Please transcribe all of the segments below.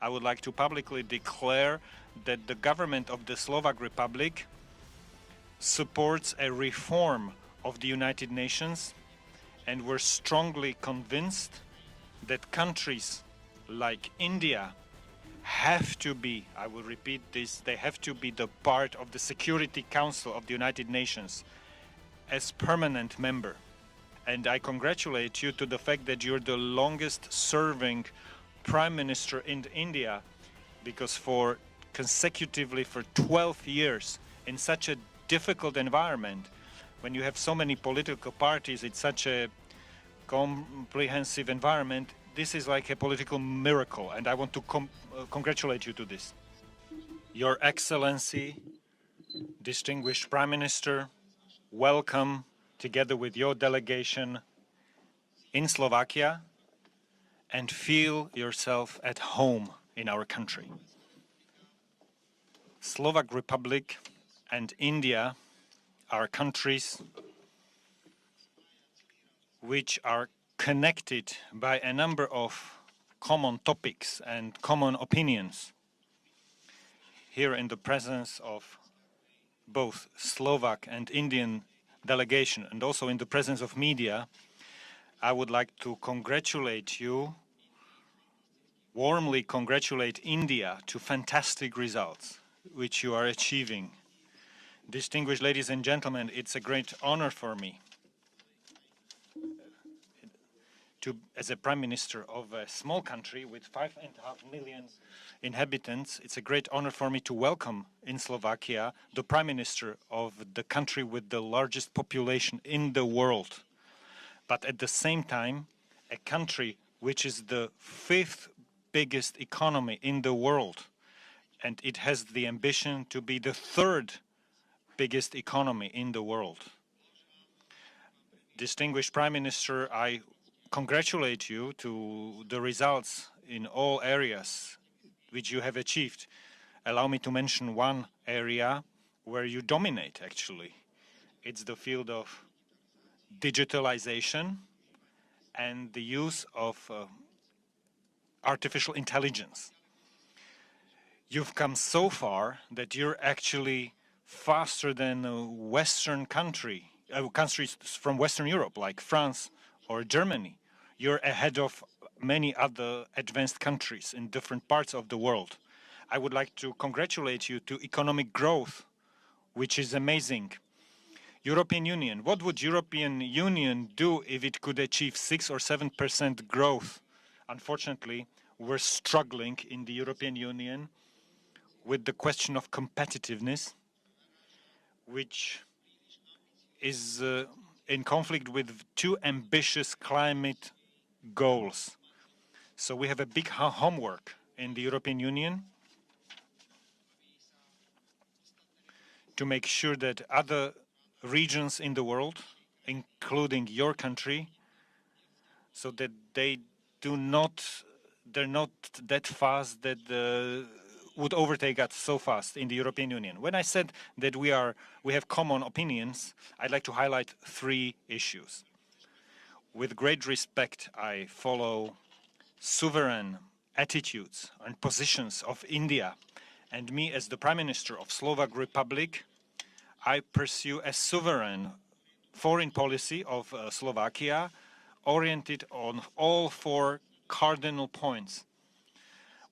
I would like to publicly declare that the government of the Slovak Republic supports a reform of the United Nations, and we're strongly convinced that countries like India have to be, I will repeat this, they have to be the part of the Security Council of the United Nations as permanent member. And I congratulate you to the fact that you're the longest serving Prime Minister in India, because for consecutively for 12 years in such a difficult environment, when you have so many political parties, it's such a comprehensive environment, this is like a political miracle, and I want to congratulate you to this. Your Excellency, distinguished Prime Minister, welcome together with your delegation in Slovakia, and feel yourself at home in our country. Slovak Republic and India are countries which are connected by a number of common topics and common opinions. Here in the presence of both Slovak and Indian delegation, and also in the presence of media, I would like to congratulate you, warmly congratulate India to fantastic results which you are achieving. Distinguished ladies and gentlemen, it's a great honor for me to, as a Prime Minister of a small country with 5.5 million inhabitants, it's a great honor for me to welcome in Slovakia the Prime Minister of the country with the largest population in the world. But at the same time, a country which is the 5th biggest economy in the world, and it has the ambition to be the 3rd biggest economy in the world. Distinguished Prime Minister, I congratulate you to the results in all areas which you have achieved. Allow me to mention one area where you dominate, actually. It's the field of digitalization and the use of artificial intelligence. You've come so far that you're actually faster than Western countries from Western Europe, like France or Germany. You're ahead of many other advanced countries in different parts of the world. I would like to congratulate you to economic growth, which is amazing. European Union, what would European Union do if it could achieve 6 or 7% growth? Unfortunately, we're struggling in the European Union with the question of competitiveness, which is in conflict with too ambitious climate goals. So we have a big homework in the European Union to make sure that other regions in the world, including your country, so that they're not that fast that would overtake us so fast in the European Union. When I said that we have common opinions, I'd like to highlight 3 issues. With great respect, I follow sovereign attitudes and positions of India, and me as the Prime Minister of Slovak Republic, I pursue a sovereign foreign policy of Slovakia oriented on all 4 cardinal points.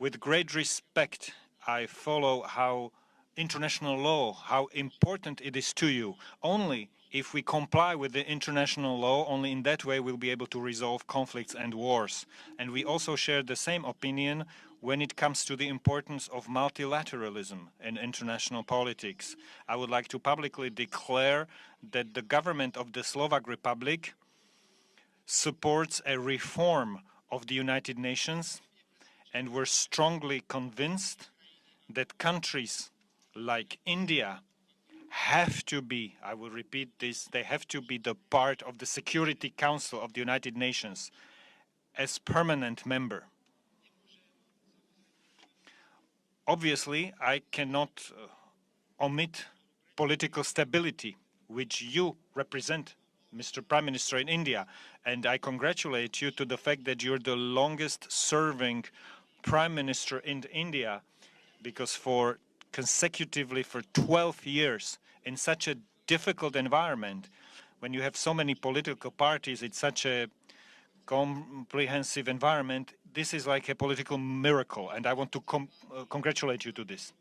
With great respect, I follow how international law, how important it is to you. Only if we comply with the international law, only in that way we'll be able to resolve conflicts and wars. And we also share the same opinion when it comes to the importance of multilateralism in international politics. I would like to publicly declare that the government of the Slovak Republic supports a reform of the United Nations, and we're strongly convinced that countries like India have to be, I will repeat this, they have to be the part of the Security Council of the United Nations as permanent member. Obviously, I cannot omit political stability, which you represent, Mr. Prime Minister in India, and I congratulate you to the fact that you're the longest serving prime minister in India, because for consecutively for 12 years in such a difficult environment, when you have so many political parties, it's such a comprehensive environment, this is like a political miracle, and I want to congratulate you to this.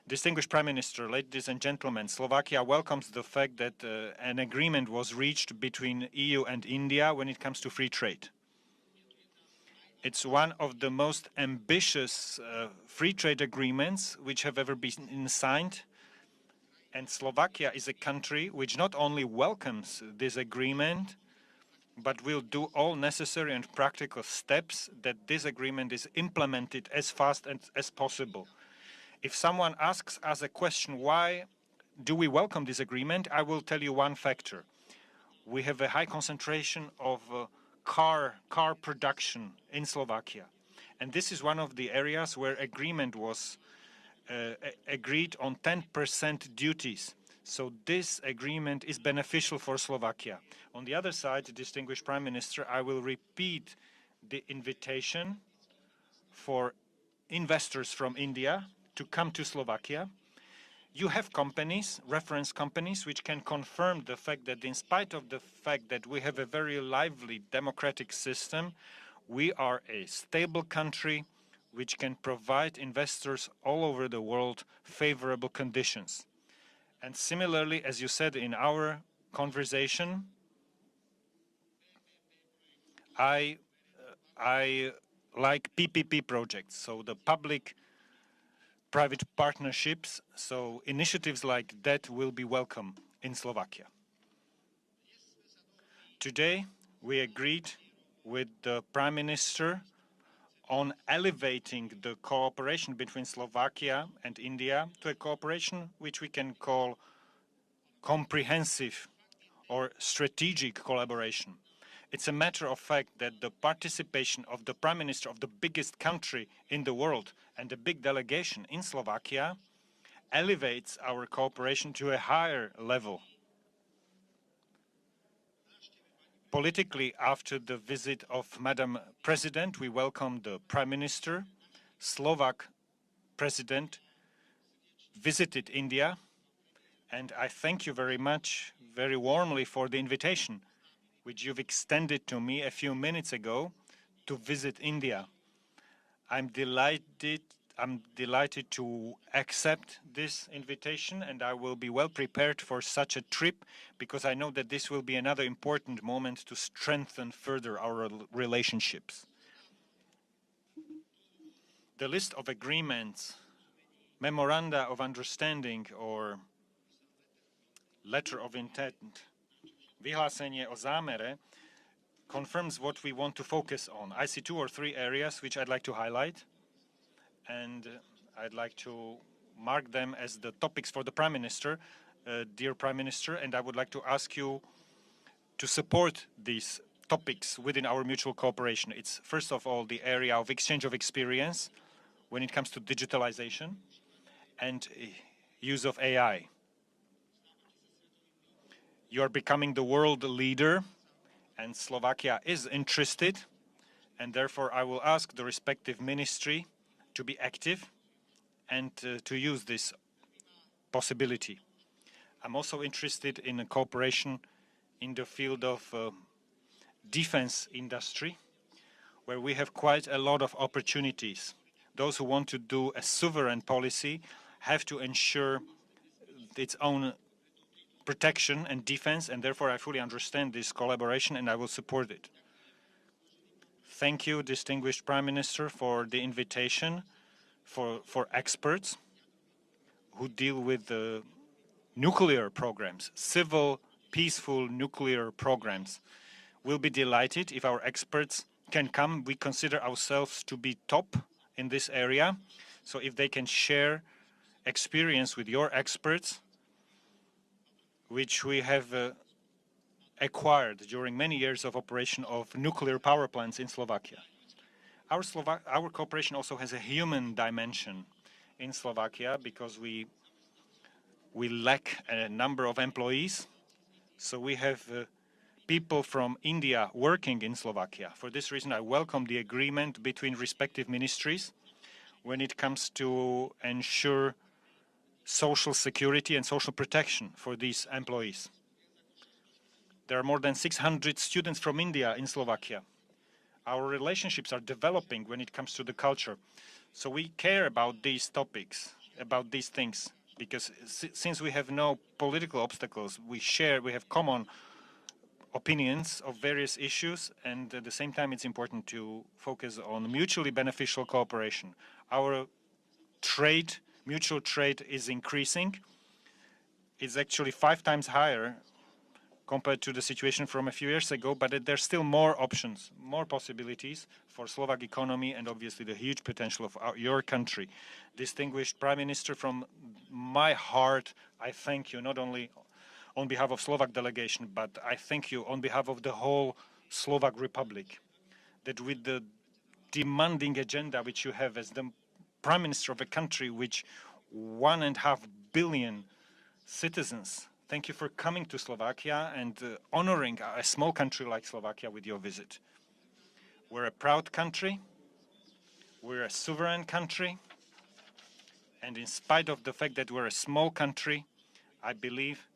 Distinguished Prime Minister, ladies and gentlemen, Slovakia welcomes the fact that an agreement was reached between EU and India when it comes to free trade. It's one of the most ambitious free trade agreements which have ever been signed. And Slovakia is a country which not only welcomes this agreement, but will do all necessary and practical steps that this agreement is implemented as fast as possible. If someone asks us a question, why do we welcome this agreement? I will tell you one factor. We have a high concentration of car production in Slovakia. And this is one of the areas where agreement was agreed on 10% duties. So this agreement is beneficial for Slovakia. On the other side, distinguished Prime Minister, I will repeat the invitation for investors from India to come to Slovakia. You have companies, reference companies, which can confirm the fact that in spite of the fact that we have a very lively democratic system, we are a stable country which can provide investors all over the world favorable conditions. And similarly, as you said in our conversation, I like PPP projects, so the public-private partnerships, so initiatives like that will be welcome in Slovakia. Today, we agreed with the Prime Minister on elevating the cooperation between Slovakia and India to a cooperation which we can call comprehensive or strategic collaboration. It's a matter of fact that the participation of the Prime Minister of the biggest country in the world and a big delegation in Slovakia elevates our cooperation to a higher level. Politically, after the visit of Madam President, we welcome the Prime Minister. Slovak President visited India, and I thank you very much, very warmly for the invitation which you've extended to me a few minutes ago to visit India. I'm delighted to accept this invitation, and I will be well prepared for such a trip because I know that this will be another important moment to strengthen further our relationships. The list of agreements, memoranda of understanding, or letter of intent, vyhlásenie o zámere, confirms what we want to focus on. I see 2 or 3 areas which I'd like to highlight, and I'd like to mark them as the topics for the Prime Minister, dear Prime Minister, and I would like to ask you to support these topics within our mutual cooperation. It's first of all the area of exchange of experience when it comes to digitalization and use of AI. You are becoming the world leader, and Slovakia is interested, and therefore I will ask the respective ministry to be active and to use this possibility. I'm also interested in a cooperation in the field of defense industry, where we have quite a lot of opportunities. Those who want to do a sovereign policy have to ensure its own protection and defense, and therefore I fully understand this collaboration and I will support it. Thank you, distinguished Prime Minister, for the invitation for experts who deal with the nuclear programs, civil, peaceful nuclear programs. We'll be delighted if our experts can come. We consider ourselves to be top in this area. So if they can share experience with your experts, which we have acquired during many years of operation of nuclear power plants in Slovakia. Our cooperation also has a human dimension in Slovakia because we lack a number of employees. So we have people from India working in Slovakia. For this reason, I welcome the agreement between respective ministries when it comes to ensure social security and social protection for these employees. There are more than 600 students from India in Slovakia. Our relationships are developing when it comes to the culture. So we care about these topics, about these things, because since we have no political obstacles, we have common opinions of various issues, and at the same time it's important to focus on mutually beneficial cooperation. Our mutual trade is increasing. It's actually 5 times higher compared to the situation from a few years ago, but there's still more options, more possibilities for Slovak economy and obviously the huge potential of your country. Distinguished Prime Minister, from my heart, I thank you not only on behalf of Slovak delegation, but I thank you on behalf of the whole Slovak Republic, that with the demanding agenda which you have as the Prime Minister of a country which 1.5 billion citizens. Thank you for coming to Slovakia and honoring a small country like Slovakia with your visit. We're a proud country, we're a sovereign country, and in spite of the fact that we're a small country, I believe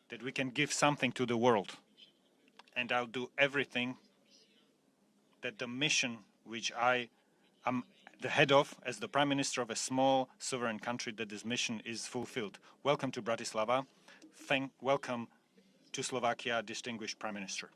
that we can give something to the world. And I'll do everything that the mission which I am the head of, as the Prime Minister of a small sovereign country, that this mission is fulfilled. Welcome to Bratislava. Welcome to Slovakia, distinguished Prime Minister.